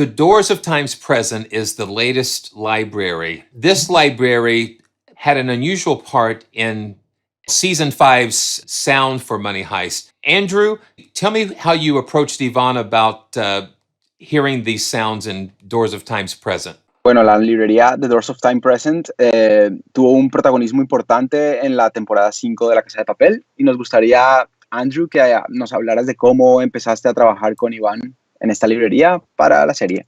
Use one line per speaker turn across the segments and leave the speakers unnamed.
The Doors of Time's Present is the latest library. This library had an unusual part in season 5's sound for Money Heist. Andrew, tell me how you approached Ivan about hearing these sounds in Doors of Time's Present.
Bueno, la librería The Doors of Time Present tuvo un protagonismo importante en la temporada 5 de La Casa de Papel y nos gustaría, Andrew, que nos hablaras de cómo empezaste a trabajar con Iván en esta librería para la serie.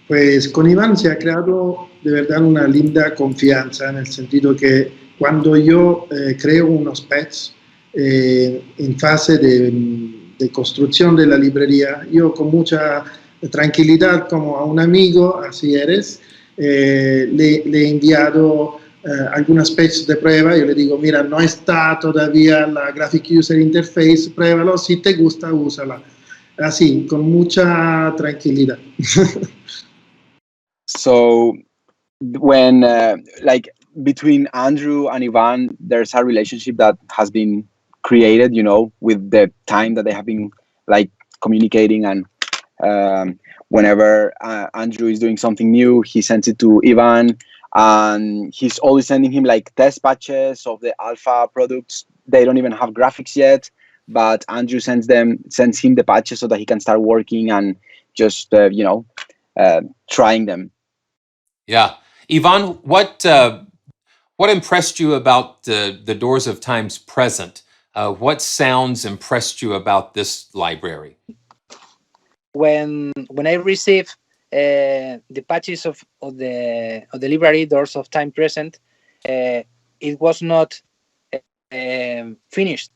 Pues con Iván se ha creado de verdad una linda confianza en el sentido que cuando yo creo unos patches en fase de construcción de la librería, yo con mucha tranquilidad como a un amigo, así eres, le he enviado algunas patches de prueba. Yo le digo, mira, no está todavía la Graphic User Interface, pruébalo, si te gusta, úsala. Así, con mucha tranquilidad.
So, when, like, between Andrew and Ivan, there's a relationship that has been created, you know, with the time that they have been, like, communicating, and whenever Andrew is doing something new, he sends it to Ivan, and he's always sending him, like, test patches of the alpha products. They don't even have graphics yet, but Andrew sends him the patches so that he can start working and just, trying them.
Yeah. Ivan, what impressed you about the Doors of Time's Present? What sounds impressed you about this library?
When I received the patches of the library Doors of Time Present, it was not finished.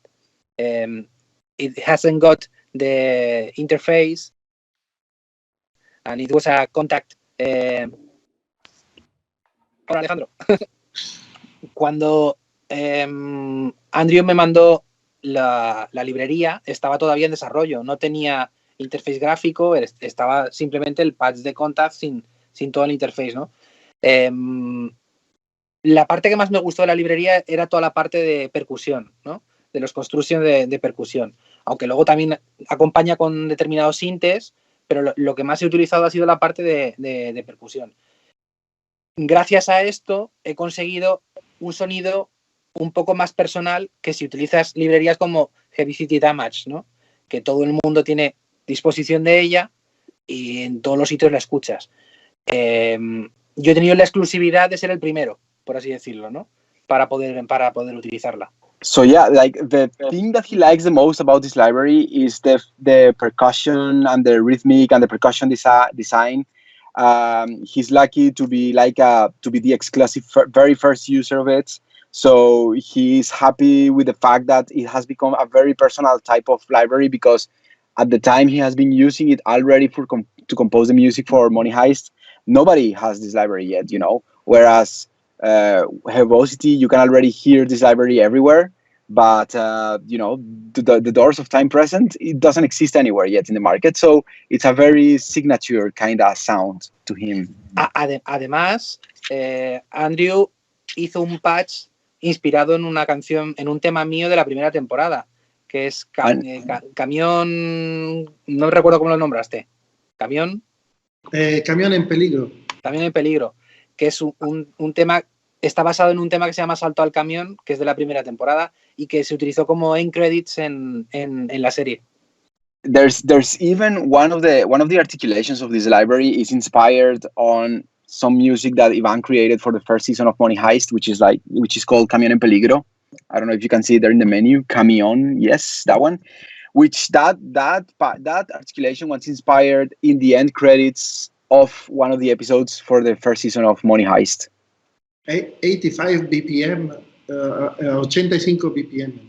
It hasn't got the interface, and it was a contact. Hola, Alejandro. Cuando Andrew me mandó la librería, estaba todavía en desarrollo, no tenía interface gráfico, estaba simplemente el patch de contact sin todo el interface, ¿no? La parte que más me gustó de la librería era toda la parte de percusión, ¿no? De los constructions de percusión, aunque luego también acompaña con determinados sintes, pero lo que más he utilizado ha sido la parte de percusión. Gracias a esto he conseguido un sonido un poco más personal que si utilizas librerías como Heavy City Damage, ¿no? Que todo el mundo tiene disposición de ella y en todos los sitios la escuchas. Yo he tenido la exclusividad de ser el primero, por así decirlo, ¿no? Para poder utilizarla.
So yeah, like the thing that he likes the most about this library is the percussion and the rhythmic and the percussion design. He's lucky to be the exclusive very first user of it. So he's happy with the fact that it has become a very personal type of library, because at the time he has been using it already to compose the music for Money Heist. Nobody has this library yet, you know. Whereas Heavosity, you can already hear this library everywhere, but the Doors of Time Present, it doesn't exist anywhere yet in the market, so it's a very signature kind of sound to him.
Además, Andrew hizo un patch inspirado en una canción, en un tema mío de la primera temporada, que es Camión, no recuerdo cómo lo nombraste. Camión
en peligro.
Camión en peligro, que es un tema, está basado en un tema que se llama Salto al camión, que es de la primera temporada y que se utilizó como end credits en la serie.
There's even one of the articulations of this library is inspired on some music that Ivan created for the first season of Money Heist, which is called Camión en Peligro. I don't know if you can see it there in the menu. Camión, yes, that one. Which that articulation was inspired in the end credits of one of the episodes for the first season of Money Heist.
85 BPM, 85 BPM,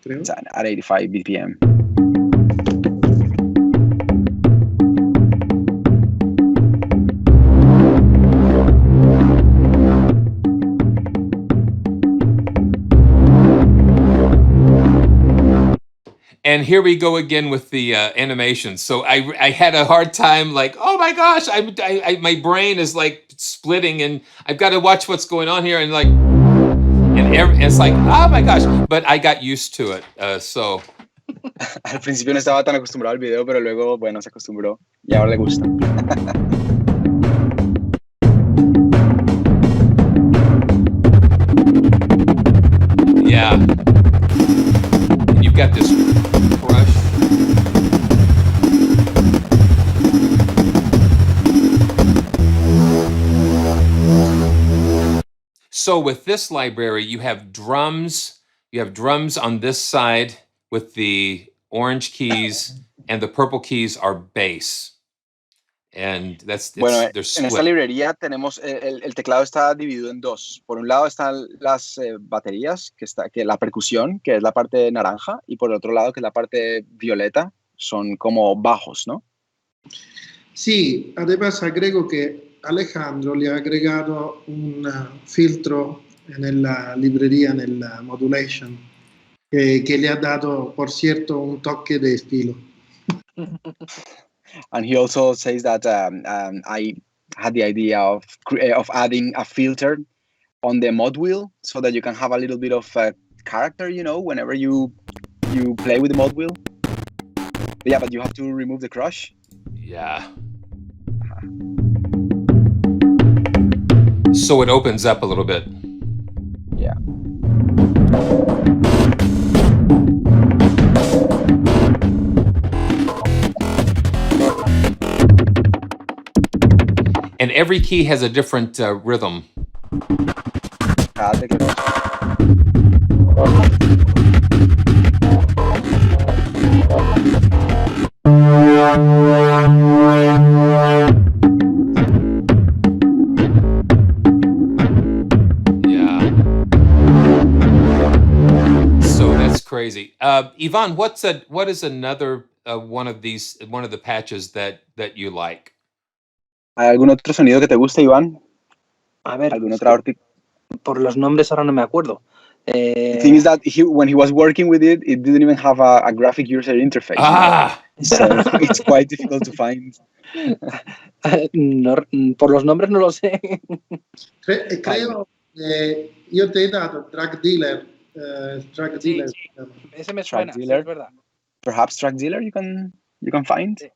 creo.
It's at 85 BPM.
And here we go again with the animation. So I had a hard time, like, oh my gosh, my brain is like splitting, and I've got to watch what's going on here, and it's like, oh my gosh. But I got used to it. So
Al principio no estaba tan acostumbrado al video, pero luego, bueno, se acostumbró y ahora le gusta.
Yeah. And you've got this brush. So with this library, you have drums. You have drums on this side with the orange keys, and the purple keys are bass. And
Bueno,
they're
en esta
split.
librería tenemos, el teclado está dividido en dos. Por un lado están las baterías, que la percusión, que es la parte naranja, y por el otro lado, que es la parte violeta, son como bajos, ¿no?
Sí, además agrego que Alejandro le ha agregado un filtro en la librería, en la modulation, que le ha dado, por cierto, un toque de estilo.
And he also says that I had the idea of adding a filter on the mod wheel so that you can have a little bit of character, you know, whenever you play with the mod wheel. But yeah, but you have to remove the crush.
Yeah. So it opens up a little bit.
Yeah.
And every key has a different rhythm.
Cada teclado.
Yeah. So that's crazy. Ivan, what is another one of the patches that you like?
¿Hay algún otro sonido que te guste, Iván?
A ver,
¿Algún otro artículo?
por los nombres ahora no me acuerdo.
The thing is that when he was working with it, it didn't even have a graphic user interface.
Ah!
So it's quite difficult to find.
No, por los nombres no lo sé.
Creo que io te he dato Drug Dealer. Drug
Sí,
Dealer.
sí. Ese me suena, sí,
Dealer.
es verdad.
Perhaps Track Dealer you can find.
Sí.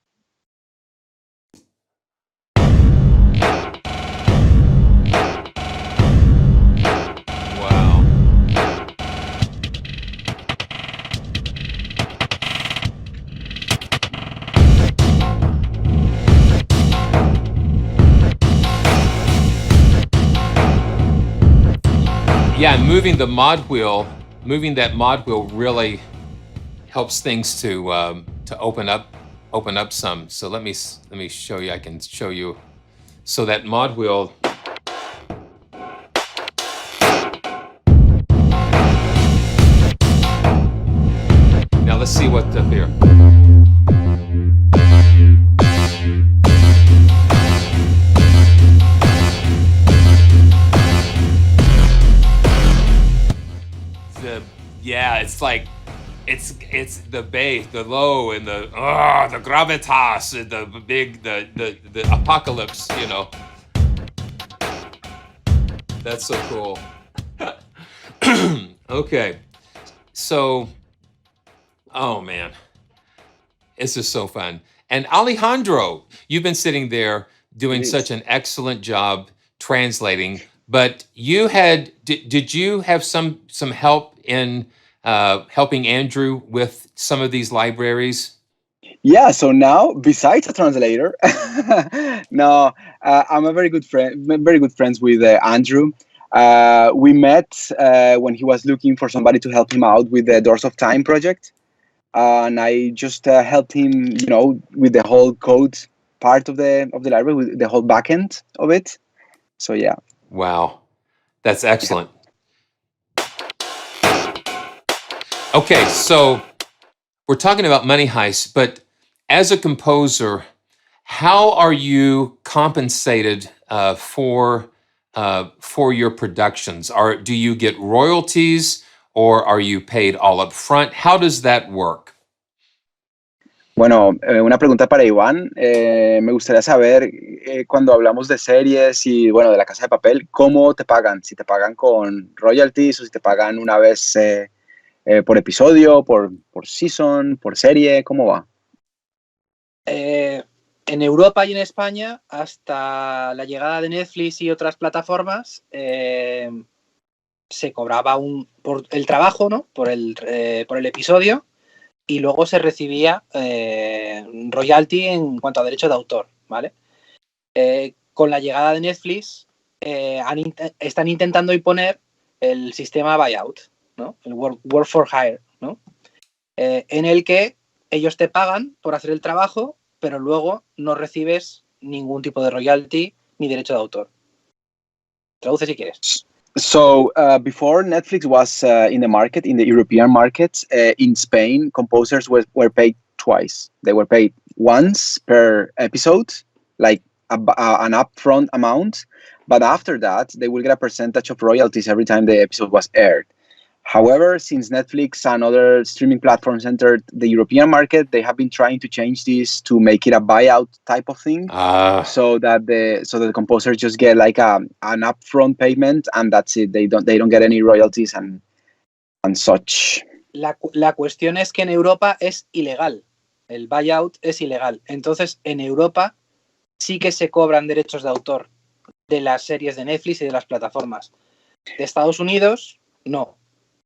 Wow. Yeah, and moving that mod wheel really helps things to open up some. So let me show you. I can show you. So that mod wheel. Now let's see what's up here. It's like it's the bass, the low, and the gravitas, and the big, the apocalypse. You know, that's so cool. Okay, so, oh man, this is so fun. And Alejandro, you've been sitting there doing such an excellent job translating. But you did you have some help in helping Andrew with some of these libraries?
Yeah, so now, besides a translator, now I'm a very good friends with Andrew. We met when he was looking for somebody to help him out with the Doors of Time project. And I just helped him, you know, with the whole code part of the library, with the whole backend of it. So yeah.
Wow, that's excellent. Okay, so we're talking about Money Heist, but as a composer, how are you compensated for your productions? Do you get royalties, or are you paid all up front? How does that work?
Bueno, una pregunta para Iván. Me gustaría saber, cuando hablamos de series y, bueno, de La Casa de Papel, ¿cómo te pagan? Si te pagan con royalties o si te pagan una vez ¿Por episodio, por season, por serie? ¿Cómo va?
En Europa y en España, hasta la llegada de Netflix y otras plataformas, se cobraba por el trabajo, ¿no? Por el episodio, y luego se recibía royalty en cuanto a derecho de autor, ¿vale? Con la llegada de Netflix, están intentando imponer el sistema buyout, ¿no? El work for hire, ¿no? En el que ellos te pagan por hacer el trabajo, pero luego no recibes ningún tipo de royalty ni derecho de autor. Traduce si quieres.
So before Netflix was in the market, in the European market, in Spain, composers were paid twice. They were paid once per episode, like an upfront amount, but after that, they will get a percentage of royalties every time the episode was aired. However, since Netflix and other streaming platforms entered the European market, they have been trying to change this to make it a buyout type of thing, so that the composers just get like an upfront payment, and that's it. They don't get any royalties and such.
La cuestión es que en Europa es ilegal. El buyout es ilegal. Entonces, en Europa sí que se cobran derechos de autor de las series de Netflix y de las plataformas. De Estados Unidos, no.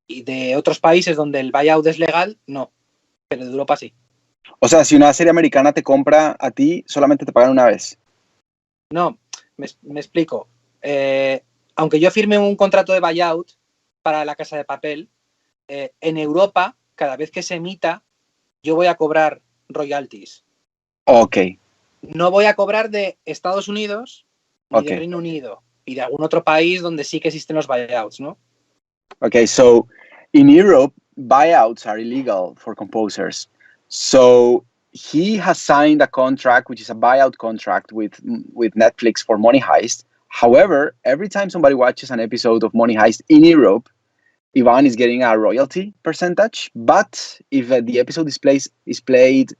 Y de otros países donde el buyout es legal, no. Pero de Europa sí.
O sea, si una serie americana te compra a ti, solamente te pagan una vez.
No, me explico. Aunque yo firme un contrato de buyout para La Casa de Papel, en Europa, cada vez que se emita, yo voy a cobrar royalties.
Ok.
No voy a cobrar de Estados Unidos ni de Reino Unido y de algún otro país donde sí que existen los buyouts, ¿no?
Okay, so in Europe, buyouts are illegal for composers. So he has signed a contract, which is a buyout contract with Netflix for Money Heist. However, every time somebody watches an episode of Money Heist in Europe, Ivan is getting a royalty percentage. But if the episode is played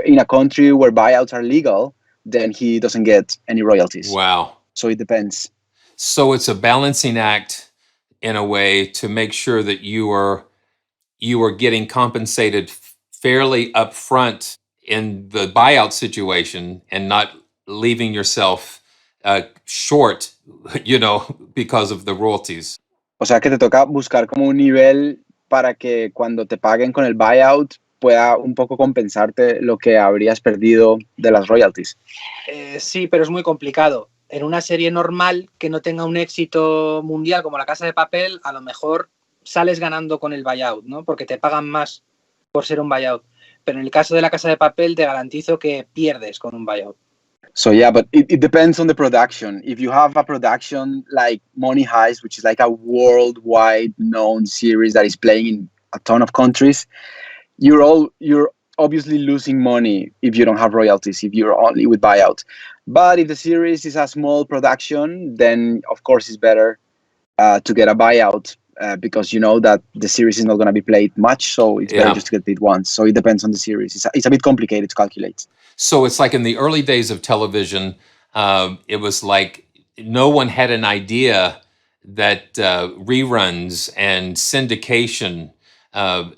in a country where buyouts are legal, then he doesn't get any royalties.
Wow.
So it depends.
So it's a balancing act in a way to make sure that you are getting compensated fairly upfront in the buyout situation and not leaving yourself short, because of the royalties.
O sea que te toca buscar como un nivel para que cuando te paguen con el buyout pueda un poco compensarte lo que habrías perdido de las royalties.
Sí, pero es muy complicado. En una serie normal que no tenga un éxito mundial como La Casa de Papel, a lo mejor sales ganando con el buyout, ¿no? Porque te pagan más por ser un buyout. Pero en el caso de La Casa de Papel te garantizo que pierdes con un buyout.
So yeah, but it depends on the production. If you have a production like Money Heist, which is like a worldwide known series that is playing in a ton of countries, you're obviously losing money if you don't have royalties, if you're only with buyout. But if the series is a small production, then of course it's better to get a buyout because you know that the series is not going to be played much, so it's better just to get paid once. So it depends on the series. It's a bit complicated to calculate.
So it's like in the early days of television, it was like no one had an idea that reruns and syndication.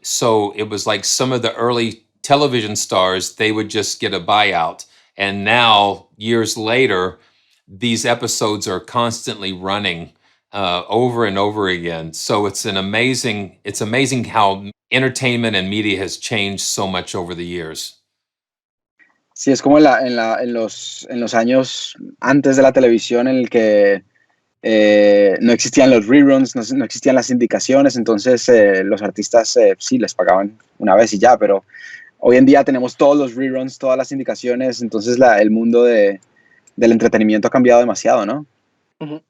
So it was like some of the early television stars, they would just get a buyout. And now, years later, these episodes are constantly running over and over again. So it's amazing how entertainment and media has changed so much over the years.
Sí, es como en los años antes de la televisión en el que no existían los reruns, no existían las sindicaciones, entonces los artistas sí les pagaban una vez y ya, pero hoy en día tenemos todos los reruns, todas las sindicaciones, entonces el mundo del entretenimiento ha cambiado demasiado, ¿no?
Uh-huh.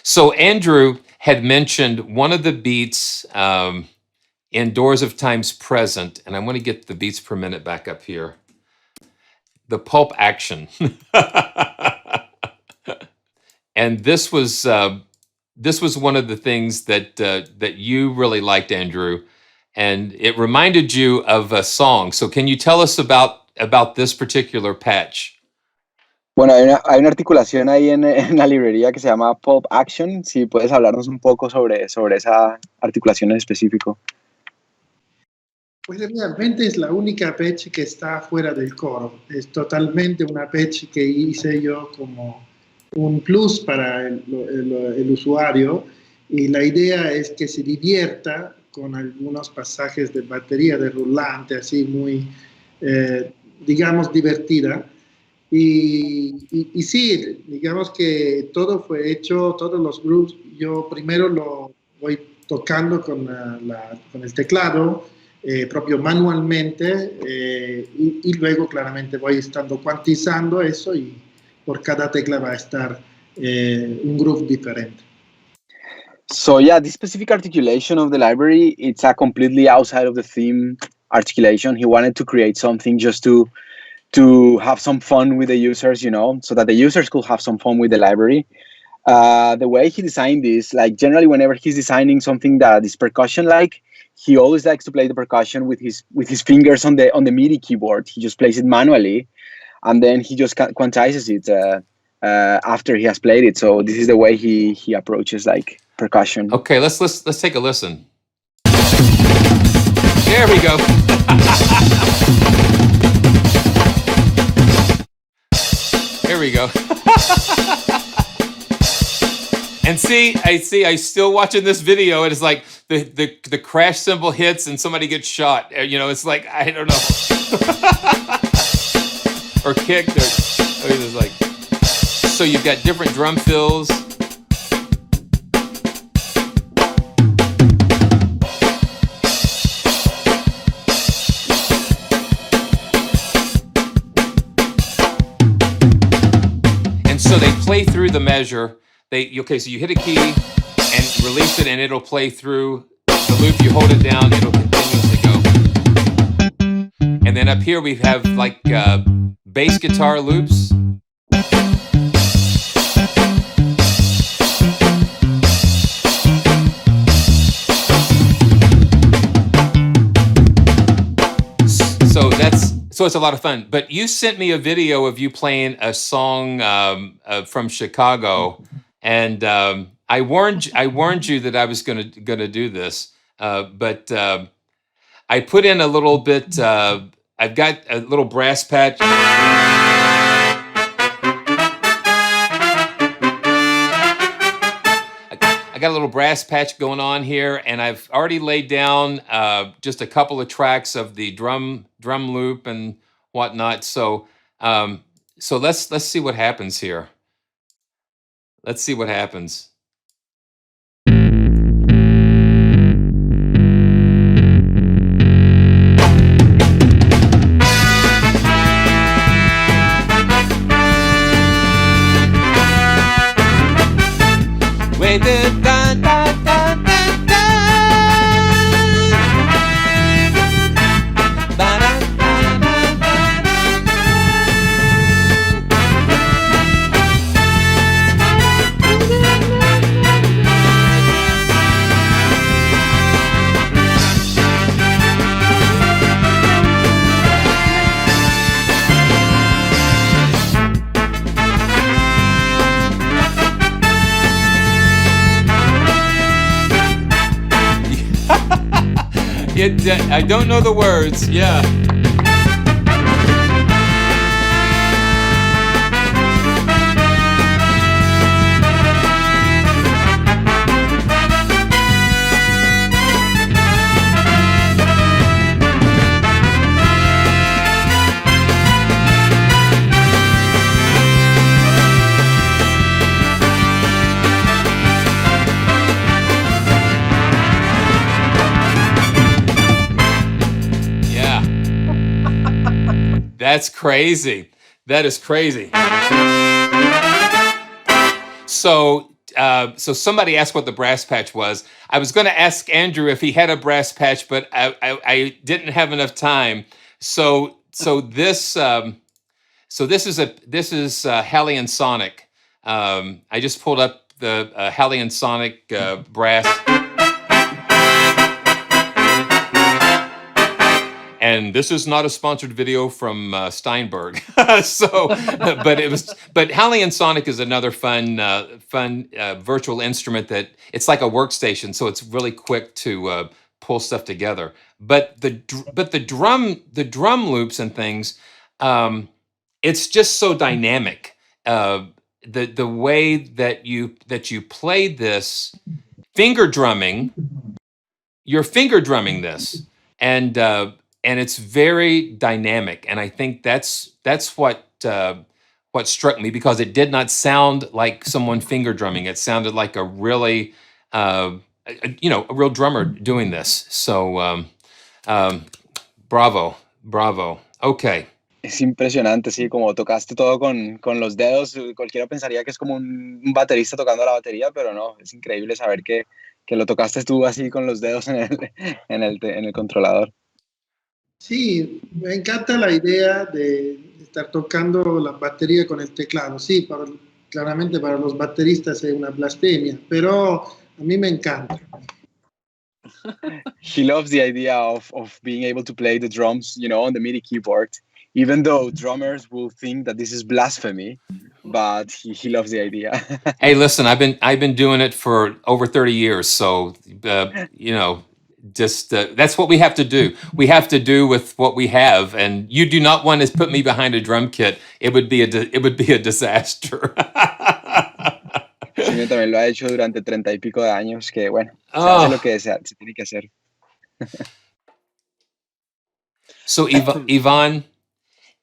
So Andrew had mentioned one of the beats in Doors of Time's Present, and I want to get the beats per minute back up here. The pulp action. And this was one of the things that you really liked, Andrew, and it reminded you of a song. So can you tell us about this particular patch?
Bueno, hay una articulación ahí en la librería que se llama Pulp Action. Si puedes hablarnos un poco sobre esa articulación en específico.
Pues realmente es la única patch que está fuera del coro. Es totalmente una patch que hice yo como un plus para el usuario, y la idea es que se divierta con algunos pasajes de batería de rulante, así muy, digamos, divertida. Y sí, digamos que todo fue hecho, todos los grooves, yo primero lo voy tocando con el teclado, propio manualmente, y luego claramente voy estando cuantizando eso, y por cada tecla va a estar un groove diferente.
So yeah, this specific articulation of the library, it's a completely outside of the theme articulation. He wanted to create something just to have some fun with the users, so that the users could have some fun with the library. The way he designed this, like generally whenever he's designing something that is percussion like, he always likes to play the percussion with his fingers on the MIDI keyboard. He just plays it manually, and then he just quantizes it after he has played it. So this is the way he approaches like percussion.
Okay, let's take a listen. There we go. There we go. And I still watching this video, and it's like the crash cymbal hits and somebody gets shot. It's like, I don't know. Or kicked, or it's like, so you've got different drum fills. And so they play through the measure. So you hit a key and release it, and it'll play through the loop. You hold it down, it'll continuously go. And then up here we have like bass guitar loops. So it's a lot of fun. But you sent me a video of you playing a song from Chicago. And I warned you that I was gonna do this, but I put in a little bit. I've got a little brass patch. I got a little brass patch going on here, and I've already laid down just a couple of tracks of the drum loop and whatnot. So let's see what happens here. Let's see what happens. Wait, da, da, da, da, da. Ba, da, da, da, da, I don't know the words. Yeah. That's crazy. That is crazy. So somebody asked what the brass patch was. I was going to ask Andrew if he had a brass patch, but I didn't have enough time. So this is Halley & Sonic. I just pulled up the Halley & Sonic brass. And this is not a sponsored video from Steinberg. But Halley & Sonic is another fun virtual instrument that it's like a workstation, so it's really quick to pull stuff together. but the drum loops and things, it's just so dynamic. The way that you played this finger drumming, you're finger drumming this, and it's very dynamic. And I think that's what struck me, because it did not sound like someone finger drumming. It sounded like a really a real drummer doing this. So bravo, bravo. Okay.
Es impresionante, sí, como tocaste todo con los dedos. Cualquiera pensaría que es como un baterista tocando la batería, pero no, es increíble saber que lo tocaste tú así con los dedos en el controlador.
Sí, me encanta la idea de estar tocando la batería con el teclado. Sí, claramente para los bateristas es una blasfemia, pero a mí me encanta.
He loves the idea of being able to play the drums, on the MIDI keyboard, even though drummers will think that this is blasphemy, but he loves the idea.
Hey, listen, I've been doing it for over 30 years, so just that's what we have to do. We have to do with what we have, and you do not want to put me behind a drum kit. It would be a disaster.
Sí, también lo ha hecho durante 30 y pico de años, que bueno, se hace lo que se tiene que hacer.
So Ivan,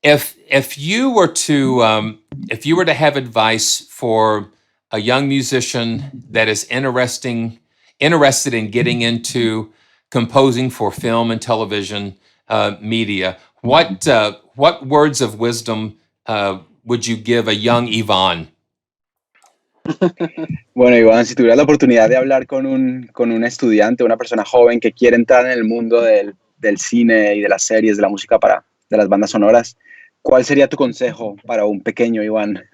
if you were to have advice for a young musician that is interested in getting into composing for film and television media, what words of wisdom would you give a young Ivan?
Bueno, Iván, si tuvieras la oportunidad de hablar con un estudiante, una persona joven que quiere entrar en el mundo del cine y de las series, de la música de las bandas sonoras, ¿cuál sería tu consejo para un pequeño Iván?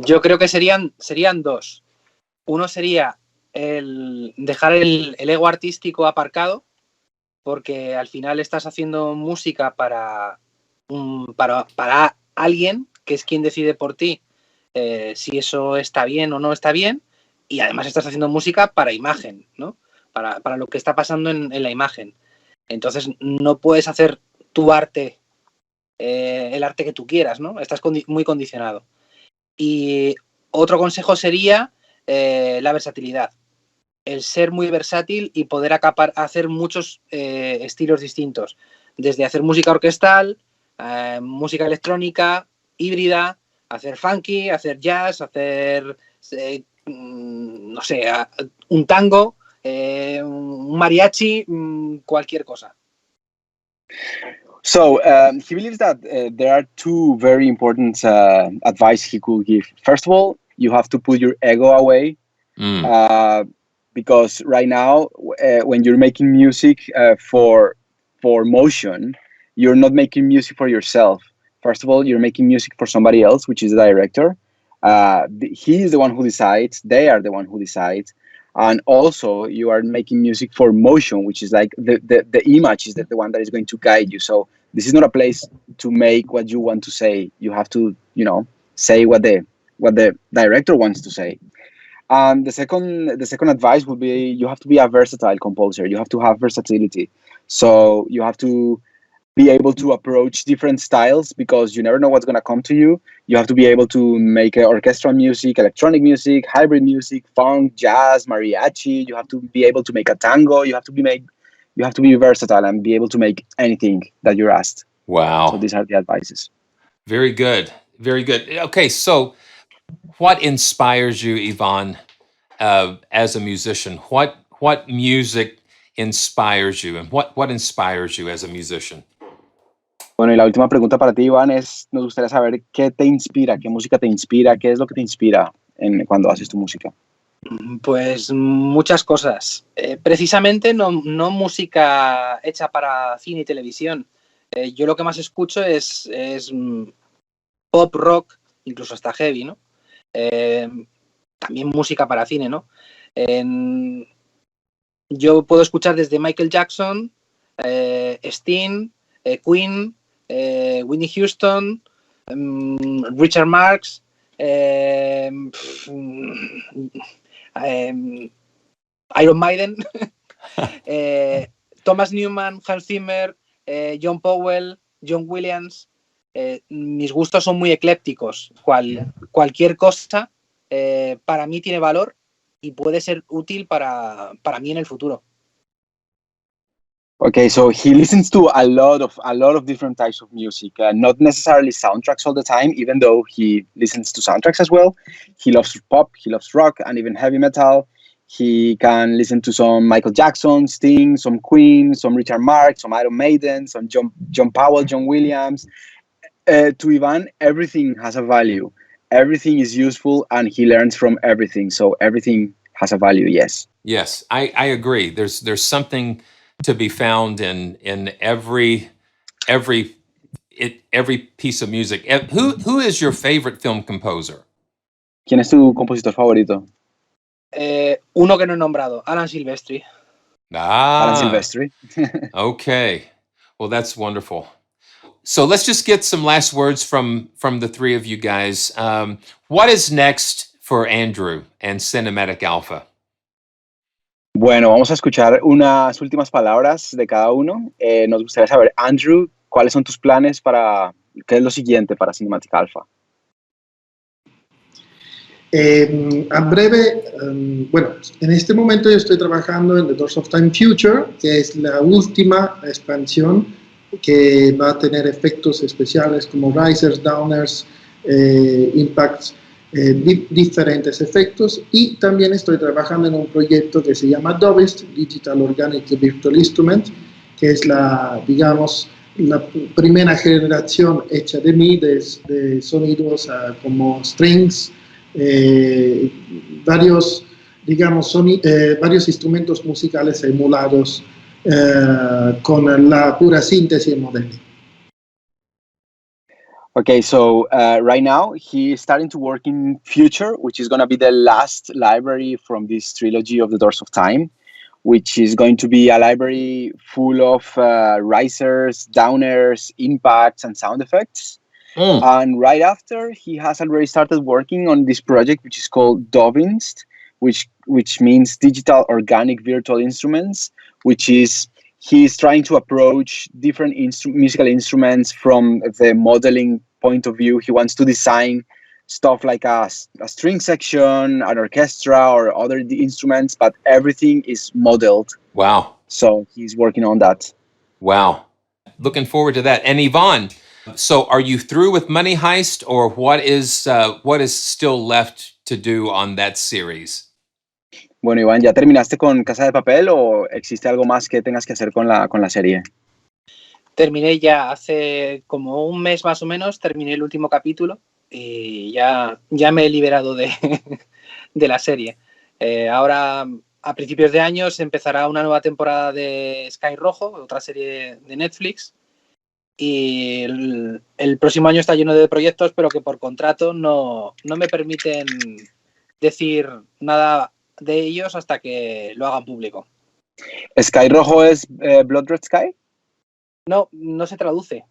Yo creo que serían dos. Uno sería el dejar el ego artístico aparcado, porque al final estás haciendo música para alguien que es quien decide por ti si eso está bien o no está bien, y además estás haciendo música para imagen, ¿no? Para lo que está pasando en la imagen. Entonces no puedes hacer tu arte, el arte que tú quieras, ¿no? Estás muy condicionado. Y otro consejo sería la versatilidad. El ser muy versátil y poder hacer muchos estilos distintos. Desde hacer música orquestal, música electrónica, híbrida, hacer funky, hacer jazz, hacer, no sé, un tango, un mariachi, cualquier cosa.
So he believes that there are two very important advice he could give. First of all, you have to put your ego away, because right now, when you're making music for motion, you're not making music for yourself. First of all, you're making music for somebody else, which is the director. He is the one who decides. They are the one who decides. And also, you are making music for motion, which is like the image is the one that is going to guide you. So this is not a place to make what you want to say. You have to, say what the director wants to say. And the second advice would be you have to be a versatile composer. You have to have versatility. So you have to be able to approach different styles, because you never know what's going to come to you. You have to be able to make orchestral music, electronic music, hybrid music, funk, jazz, mariachi. You have to be able to make a tango. You have to be versatile and be able to make anything that you're asked.
Wow.
So these are the advices.
Very good. Very good. Okay, so what inspires you, Ivan, as a musician? What music inspires you, and what inspires you as a musician?
Bueno, y la última pregunta para ti, Iván, nos gustaría saber qué te inspira, qué música te inspira, qué es lo que te inspira cuando haces tu música.
Pues muchas cosas. Precisamente no música hecha para cine y televisión. Yo lo que más escucho es pop, rock, incluso hasta heavy, ¿no? También música para cine, ¿no? Yo puedo escuchar desde Michael Jackson, Sting, Queen, Whitney Houston, Richard Marx, Iron Maiden, Thomas Newman, Hans Zimmer, John Powell, John Williams, mis gustos son muy eclépticos. Cualquier cosa para mí tiene valor y puede ser útil para mí en el futuro.
Okay, so he listens to a lot of different types of music, not necessarily soundtracks all the time, even though he listens to soundtracks as well. He loves pop, he loves rock, and even heavy metal. He can listen to some Michael Jackson, Sting, some Queen, some Richard Marx, some Iron Maiden, some John Powell, John Williams. To Ivan, everything has a value. Everything is useful, and he learns from everything. So everything has a value. Yes.
Yes, I agree. There's something to be found in every piece of music. Who is your favorite film composer?
¿Quién es tu compositor favorito?
Uno que no he nombrado, Alan Silvestri.
Alan Silvestri.
Okay. Well, that's wonderful. So let's just get some last words from the three of you guys. What is next for Andrew and Cinematic Alpha?
Bueno, vamos a escuchar unas últimas palabras de cada uno. Nos gustaría saber, Andrew, ¿cuáles son tus planes para qué es lo siguiente para Cinematic Alpha?
A breve, bueno, en este momento yo estoy trabajando en The Doors of Time Future, que es la última expansión que va a tener efectos especiales como risers, downers, impacts, diferentes efectos, y también estoy trabajando en un proyecto que se llama DOVIST, Digital Organic Virtual Instrument, que es digamos, la primera generación hecha de mí de sonidos como strings, varios instrumentos musicales emulados con la pura síntesis y modeling.
Okay, so right now he's starting to work in Future, which is going to be the last library from this trilogy of the Doors of Time, which is going to be a library full of risers, downers, impacts, and sound effects. And right after, he has already started working on this project, which is called DOVINST, which means Digital Organic Virtual Instruments, which is he's trying to approach different musical instruments from the modeling point of view. He wants to design stuff like a string section, an orchestra, or other instruments, but everything is modeled.
Wow.
So he's working on that.
Wow. Looking forward to that. And Yvonne, so are you through with Money Heist, or what is still left to do on that series?
Bueno, Iván, ¿ya terminaste con Casa de Papel o existe algo más que tengas que hacer con la serie?
Terminé ya hace como un mes más o menos, terminé el último capítulo y ya me he liberado de la serie. Ahora, a principios de año, se empezará una nueva temporada de Sky Rojo, otra serie de Netflix. Y el próximo año está lleno de proyectos, pero que por contrato no me permiten decir nada de ellos hasta que lo hagan público.
¿Sky Rojo es Blood Red Sky?
No se traduce.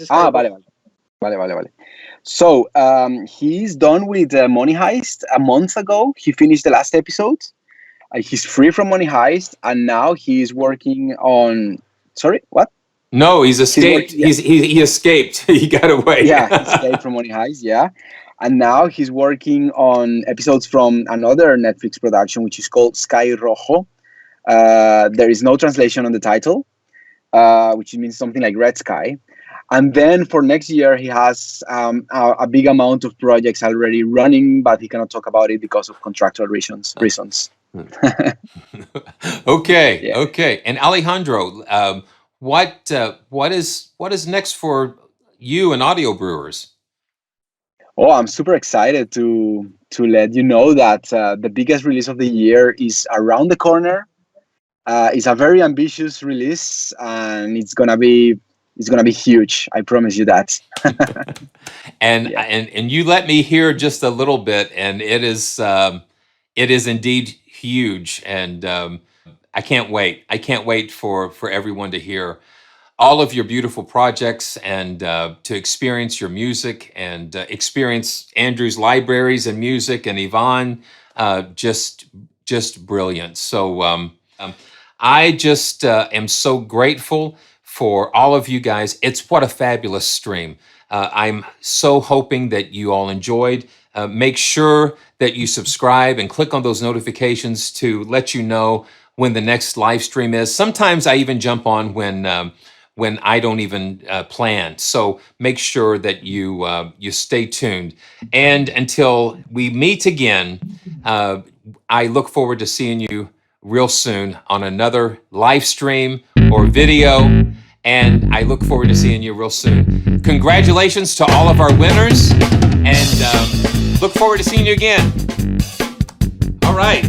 Vale. So, he's done with Money Heist a month ago. He finished the last episode. He's free from Money Heist, and now he's working on... Sorry, what?
No, he's escaped. He escaped. He got away.
Yeah, he escaped from Money Heist, yeah. And now he's working on episodes from another Netflix production, which is called Sky Rojo. There is no translation on the title, which means something like Red Sky. And then for next year, he has a big amount of projects already running, but he cannot talk about it because of contractual reasons.
Okay,
Yeah.
Okay. And Alejandro, what is next for you and Audio Brewers?
Oh, I'm super excited to let you know that the biggest release of the year is around the corner. It's a very ambitious release, and it's gonna be huge. I promise you that.
And
Yeah.
and you let me hear just a little bit, and it is indeed huge, and I can't wait. I can't wait for everyone to hear all of your beautiful projects and to experience your music and experience Andrew's libraries and music, and Yvonne, just brilliant. So I just am so grateful for all of you guys. It's what a fabulous stream. I'm so hoping that you all enjoyed. Make sure that you subscribe and click on those notifications to let you know when the next live stream is. Sometimes I even jump on when I don't even plan. So make sure that you stay tuned. And until we meet again, I look forward to seeing you real soon on another live stream or video. And I look forward to seeing you real soon. Congratulations to all of our winners, and look forward to seeing you again. All right.